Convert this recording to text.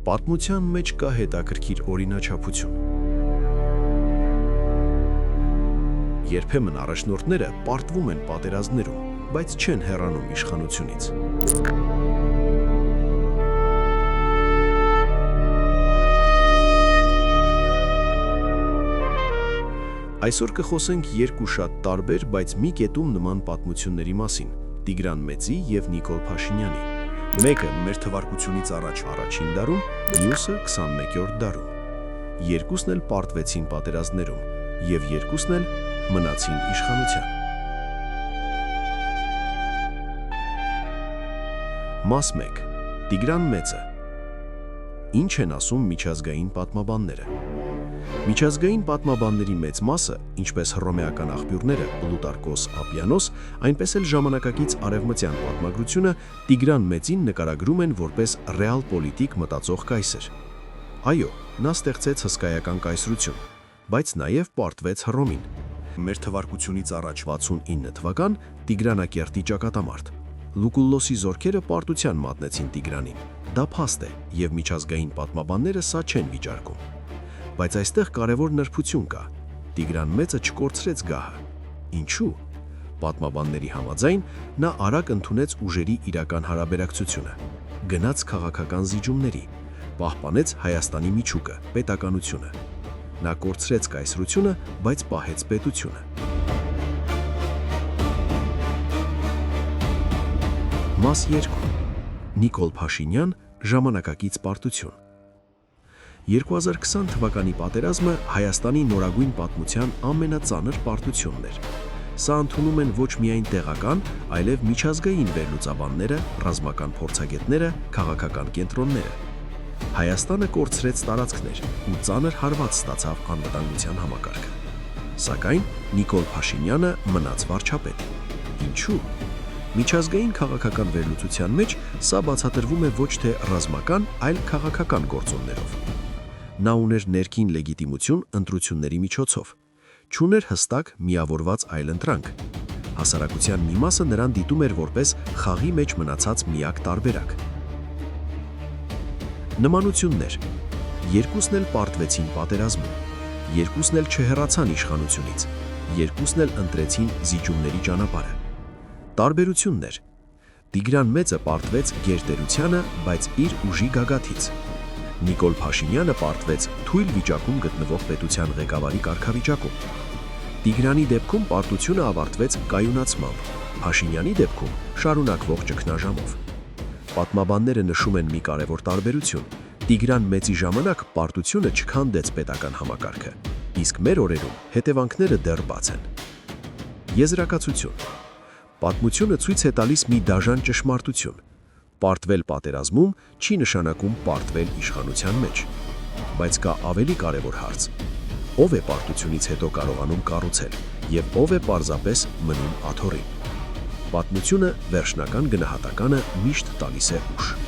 Պատմության մեջ կա հետաքրքիր օրինաչափություն։ Երբեմն առաջնորդները պարտվում են պատերազմներում, բայց չեն հեռանում իշխանությունից։ Այսօր կխոսենք երկու շատ տարբեր, բայց մի կետում նման պատմությունների մասին՝ Տիգրան Մեծի և Նիկոլ Փաշինյանի։ Մեկը մեր թվարկությունից առաջ առաջին դարում, մյուսը 21-րդ դարում։ Երկուսն էլ պարտվեցին պատերազմներում, և երկուսն էլ մնացին իշխանության։ Մաս 1. Տիգրան Մեծը։ Ինչ են ասում միջազգային պատմաբանները։ Միջազգային պատմաբանների մեծ մասը, ինչպես հռոմեական աղբյուրները Պլուտարկոս, Ապիանոս, այնպես էլ ժամանակակից արևմտյան պատմագրությունը Տիգրան Մեծին նկարագրում են որպես ռեալ-պոլիտիկ մտածող կայսր։ Այո, նա ստեղծեց հսկայական կայսրություն, բայց նաև պարտվեց Հռոմին։ Մեր թվարկությունից առաջ 69 թվական Տիգրանակերտի ճակատամարտ։ Լուկուլլոսի զորքերը պարտության մատնեցին Տիգրանին։ Դա փաստ է, և միջազգային պատմաբանները սա չեն վիճարկում։ Բայց այստեղ կարևոր նրբություն կա։ Տիգրան Մեծը չկորցրեց գահը։ Ինչու՞։ Պատմաբանների համաձայն նա արագ ընդունեց ուժերի իրական հարաբերակցությունը, գնաց քաղաքական զիջումների, պահպանեց Հայաստանի միջուկը, պետականությունը։ Նա կորցրեց կայսրությունը, բայց պահեց պետությունը։ Մաս 2. Նիկոլ Փաշինյան, ժամանակակից պարտություն։ 2020 թվականի պատերազմը Հայաստանի նորագույն պատմության ամենածանր պարտությունն էր։ Սա ընդունում են ոչ միայն տեղական, այլև միջազգային վերլուծաբանները, ռազմական փորձագետները, քաղաքական կենտրոնները։ Հայաստանը կորցրեց տարածքներ ու ծանր հարված ստացավ անվտանգության համակարգը։ Սակայն Նիկոլ Փաշինյանը մնաց վարչապետ։ Ինչու՞։ Միջազգային քաղաքական վերլուծության մեջ սա բացատրվում է ոչ թե ռազմական, այլ քաղաքական գործոններով։ Նա ուներ ներքին լեգիտիմություն ընտրությունների միջոցով, չուներ հստակ միավորված այլընտրանք։ Հասարակության մի մասը նրան դիտում էր որպես խաղի մեջ մնացած միակ տարբերակ։ Նմանություններ։ Երկուսն էլ պարտվեցին պատերազմում, երկուսն էլ չհեռացան իշխանությունից, երկուսն էլ ընտրեցին զիջումների ճանապարհը։ Տարբերություններ։ Տիգրան Մեծը պարտվեց գերտերությանը, բայց իր ուժի գագաթից։ Նիկոլ Փաշինյանը պարտվեց թույլ վիճակում գտնվող պետության ղեկավարի կարգավիճակում։ Տիգրանի դեպքում պարտությունը ավարտվեց կայունացմամբ, Փաշինյանի դեպքում շարունակվող ճգնաժամով։ Պատմաբանները նշում են մի կարևոր տարբերություն. Տիգրան Մեծի ժամանակ պարտությունը չքանդեց պետական համակարգը, իսկ մեր օրերում հետևանքները դեռ բաց են։ Եզրակացություն։ Պատմությունը ցույց է տալիս մի դաժան ճշմարտություն. պարտվել պատերազմում չի նշանակում պարտվել իշխանության մեջ։ Բայց կա ավելի կարևոր հարց. ով է պարտությունից հետո կարողանում կառուցել, և ով է պարզապես մնում աթոռին։ Պատմությունը վերջնական գնահատականը միշտ տալիս է ուշ։